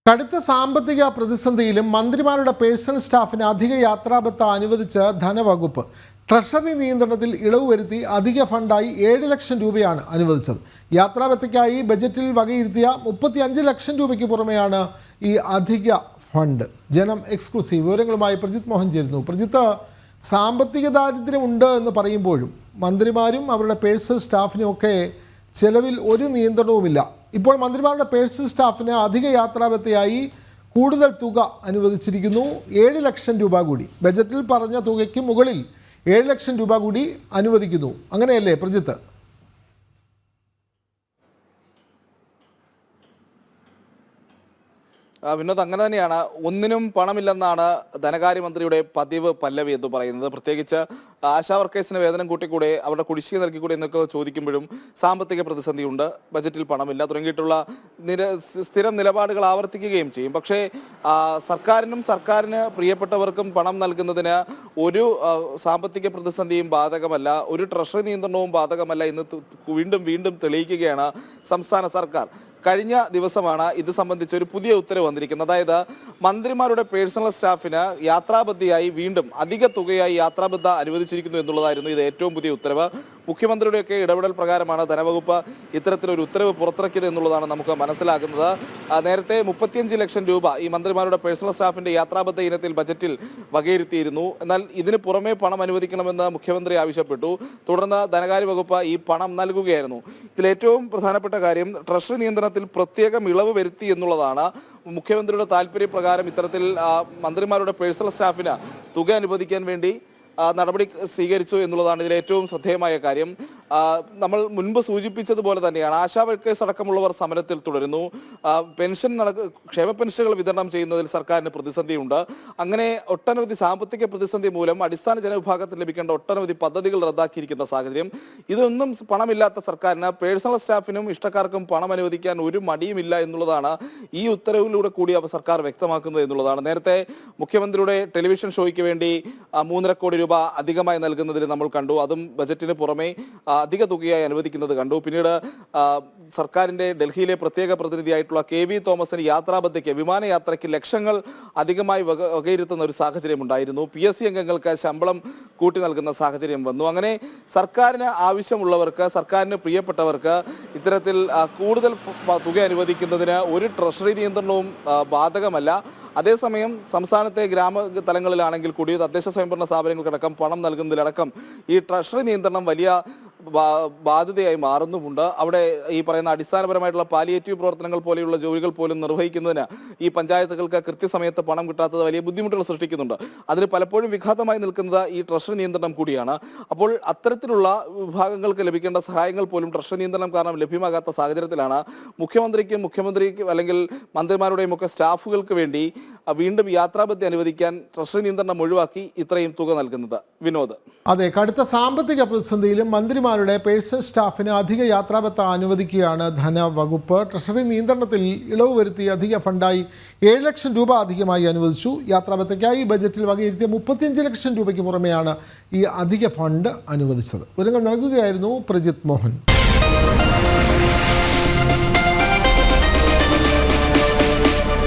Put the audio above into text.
കടുത്ത സാമ്പത്തിക പ്രതിസന്ധിയിലും മന്ത്രിമാരുടെ പേഴ്സണൽ സ്റ്റാഫിന് അധിക യാത്രാബത്ത അനുവദിച്ച ധനവകുപ്പ് ട്രഷറി നിയന്ത്രണത്തിൽ ഇളവ് വരുത്തി അധിക ഫണ്ടായി 7 ലക്ഷം രൂപയാണ് അനുവദിച്ചത്. യാത്രാബത്തയ്ക്കായി ബജറ്റിൽ വകയിരുത്തിയ 35 ലക്ഷം രൂപയ്ക്ക് പുറമെയാണ് ഈ അധിക ഫണ്ട്. ജനം എക്സ്ക്ലൂസീവ് വിവരങ്ങളുമായി പ്രജിത് മോഹൻ ചേരുന്നു. പ്രജിത്ത്, സാമ്പത്തിക ദാരിദ്ര്യമുണ്ട് എന്ന് പറയുമ്പോഴും മന്ത്രിമാരും അവരുടെ പേഴ്സണൽ സ്റ്റാഫിനുമൊക്കെ ചെലവിൽ ഒരു നിയന്ത്രണവുമില്ല. ഇപ്പോൾ മന്ത്രിമാരുടെ പേഴ്സണൽ സ്റ്റാഫിന് അധിക യാത്രാബത്തയായി കൂടുതൽ തുക അനുവദിച്ചിരിക്കുന്നു. 7 ലക്ഷം രൂപ കൂടി, ബജറ്റിൽ പറഞ്ഞ തുകയ്ക്ക് മുകളിൽ 7 ലക്ഷം രൂപ കൂടി അനുവദിക്കുന്നു. അങ്ങനെയല്ലേ പ്രജിത്ത്? വിനോദ്, അങ്ങനെ തന്നെയാണ്. ഒന്നിനും പണമില്ലെന്നാണ് ധനകാര്യമന്ത്രിയുടെ പതിവ് പല്ലവി എന്ന് പറയുന്നത്. പ്രത്യേകിച്ച് ആശാ വർക്കേഴ്സിന് വേതനം കൂട്ടിക്കൂടെ, അവരുടെ കുടിശ്ശിക നൽകിക്കൂടെ എന്നൊക്കെ ചോദിക്കുമ്പോഴും സാമ്പത്തിക പ്രതിസന്ധിയുണ്ട്, ബജറ്റിൽ പണമില്ല തുടങ്ങിയിട്ടുള്ള സ്ഥിരം നിലപാടുകൾ ആവർത്തിക്കുകയും ചെയ്യും. പക്ഷേ സർക്കാരിന് പ്രിയപ്പെട്ടവർക്കും പണം നൽകുന്നതിന് ഒരു സാമ്പത്തിക പ്രതിസന്ധിയും ബാധകമല്ല, ഒരു ട്രഷറി നിയന്ത്രണവും ബാധകമല്ല എന്ന് വീണ്ടും തെളിയിക്കുകയാണ് സംസ്ഥാന സർക്കാർ. കഴിഞ്ഞ ദിവസമാണ് ഇത് സംബന്ധിച്ച് ഒരു പുതിയ ഉത്തരവ് വന്നിരിക്കുന്നത്. അതായത് മന്ത്രിമാരുടെ പേഴ്സണൽ സ്റ്റാഫിന് യാത്രാബദ്ധയായി വീണ്ടും അധിക തുകയായി യാത്രാബദ്ധ അനുവദിച്ചിരിക്കുന്നു എന്നുള്ളതായിരുന്നു ഇത് ഏറ്റവും പുതിയ ഉത്തരവ്. മുഖ്യമന്ത്രിയുടെയൊക്കെ ഇടപെടൽ പ്രകാരമാണ് ധനവകുപ്പ് ഇത്തരത്തിലൊരു ഉത്തരവ് പുറത്തിറക്കിയത് എന്നുള്ളതാണ് നമുക്ക് മനസ്സിലാക്കുന്നത്. നേരത്തെ 35 ലക്ഷം രൂപ ഈ മന്ത്രിമാരുടെ പേഴ്സണൽ സ്റ്റാഫിന്റെ യാത്രാബദ്ധ ഇനത്തിൽ ബജറ്റിൽ വകയിരുത്തിയിരുന്നു. എന്നാൽ ഇതിന് പുറമെ പണം അനുവദിക്കണമെന്ന് മുഖ്യമന്ത്രി ആവശ്യപ്പെട്ടു. തുടർന്ന് ധനകാര്യ വകുപ്പ് ഈ പണം നൽകുകയായിരുന്നു. ഇതിലേറ്റവും പ്രധാനപ്പെട്ട കാര്യം ട്രഷറി നിയന്ത്രണത്തിൽ പ്രത്യേകം ഇളവ് വരുത്തി എന്നുള്ളതാണ്. മുഖ്യമന്ത്രിയുടെ താല്പര്യപ്രകാരം ഇത്തരത്തിൽ മന്ത്രിമാരുടെ പേഴ്സണൽ സ്റ്റാഫിന് തുക അനുവദിക്കാൻ വേണ്ടി നടപടി സ്വീകരിച്ചു എന്നുള്ളതാണ് ഇതിൽ ഏറ്റവും ശ്രദ്ധേയമായ കാര്യം. നമ്മൾ മുൻപ് സൂചിപ്പിച്ചതുപോലെ തന്നെയാണ് ആശാ വർക്കേഴ്സ് അടക്കമുള്ളവർ സമരത്തിൽ തുടരുന്നു. ക്ഷേമ പെൻഷനുകൾ വിതരണം ചെയ്യുന്നതിൽ സർക്കാരിന് പ്രതിസന്ധിയുണ്ട്. അങ്ങനെ ഒട്ടനവധി സാമ്പത്തിക പ്രതിസന്ധി മൂലം അടിസ്ഥാന ജനവിഭാഗത്തിന് ലഭിക്കേണ്ട ഒട്ടനവധി പദ്ധതികൾ റദ്ദാക്കിയിരിക്കുന്ന സാഹചര്യം. ഇതൊന്നും പണമില്ലാത്ത സർക്കാരിന് പേഴ്സണൽ സ്റ്റാഫിനും ഇഷ്ടക്കാർക്കും പണം അനുവദിക്കാൻ ഒരു മടിയുമില്ല എന്നുള്ളതാണ് ഈ ഉത്തരവിലൂടെ കൂടി സർക്കാർ വ്യക്തമാക്കുന്നത് എന്നുള്ളതാണ്. നേരത്തെ മുഖ്യമന്ത്രിയുടെ ടെലിവിഷൻ ഷോയ്ക്ക് വേണ്ടി 3.5 കോടി രൂപ അധികമായി നൽകുന്നതിൽ നമ്മൾ കണ്ടു. അതും ബജറ്റിന് പുറമെ അധിക തുകയായി അനുവദിക്കുന്നത് കണ്ടു. പിന്നീട് സർക്കാരിന്റെ ഡൽഹിയിലെ പ്രത്യേക പ്രതിനിധിയായിട്ടുള്ള KV തോമസിന് യാത്രാബദ്ധയ്ക്ക് വിമാനയാത്രയ്ക്ക് ലക്ഷങ്ങൾ അധികമായി വകയിരുത്തുന്ന ഒരു സാഹചര്യം ഉണ്ടായിരുന്നു. PSC അംഗങ്ങൾക്ക് ശമ്പളം കൂട്ടി നൽകുന്ന സാഹചര്യം വന്നു. അങ്ങനെ സർക്കാരിന് ആവശ്യമുള്ളവർക്ക്, സർക്കാരിന് പ്രിയപ്പെട്ടവർക്ക് ഇത്തരത്തിൽ കൂടുതൽ തുക അനുവദിക്കുന്നതിന് ഒരു ട്രഷറി നിയന്ത്രണവും ബാധകമല്ല. അതേസമയം സംസ്ഥാനത്തെ ഗ്രാമതലങ്ങളിലാണെങ്കിൽ കൂടി തദ്ദേശ സ്വയംഭരണ സ്ഥാപനങ്ങൾക്കടക്കം പണം നൽകുന്നതിലടക്കം ഈ ട്രഷറി നിയന്ത്രണം വലിയ ബാധ്യതയായി മാറുന്നുമുണ്ട്. അവിടെ ഈ പറയുന്ന അടിസ്ഥാനപരമായിട്ടുള്ള പാലിയേറ്റീവ് പ്രവർത്തനങ്ങൾ പോലെയുള്ള ജോലികൾ പോലും നിർവഹിക്കുന്നതിന് ഈ പഞ്ചായത്തുകൾക്ക് കൃത്യസമയത്ത് പണം കിട്ടാത്തത് വലിയ ബുദ്ധിമുട്ടുകൾ സൃഷ്ടിക്കുന്നുണ്ട്. അതിന് പലപ്പോഴും വിഘാതമായി നിൽക്കുന്നത് ഈ ട്രഷറി നിയന്ത്രണം കൂടിയാണ്. അപ്പോൾ അത്തരത്തിലുള്ള വിഭാഗങ്ങൾക്ക് ലഭിക്കേണ്ട സഹായങ്ങൾ പോലും ട്രഷറി നിയന്ത്രണം കാരണം ലഭ്യമാകാത്ത സാഹചര്യത്തിലാണ് മുഖ്യമന്ത്രിക്ക് അല്ലെങ്കിൽ മന്ത്രിമാരുടെയും ഒക്കെ സ്റ്റാഫുകൾക്ക് വേണ്ടി വീണ്ടും യാത്രാബദ്ധ അനുവദിക്കാൻ ട്രഷറി നിയന്ത്രണം ഒഴിവാക്കി ഇത്രയും തുക നൽകുന്നത്. വിനോദ്, അതെ, കടുത്ത സാമ്പത്തിക പ്രതിസന്ധിയിലും മന്ത്രിമാരുടെ പേഴ്സണൽ സ്റ്റാഫിന് അധിക യാത്രാബത്ത അനുവദിക്കുകയാണ് ധനവകുപ്പ്. ട്രഷറി നിയന്ത്രണത്തിൽ ഇളവ് വരുത്തി അധിക ഫണ്ടായി 7 ലക്ഷം രൂപ അധികമായി അനുവദിച്ചു. യാത്രാബത്തയ്ക്കായി ബജറ്റിൽ വകയിരുത്തിയ 35 ലക്ഷം രൂപയ്ക്ക് പുറമെയാണ് ഈ അധിക ഫണ്ട് അനുവദിച്ചത്. വിവരങ്ങൾ നൽകുകയായിരുന്നു പ്രജിത് മോഹൻ.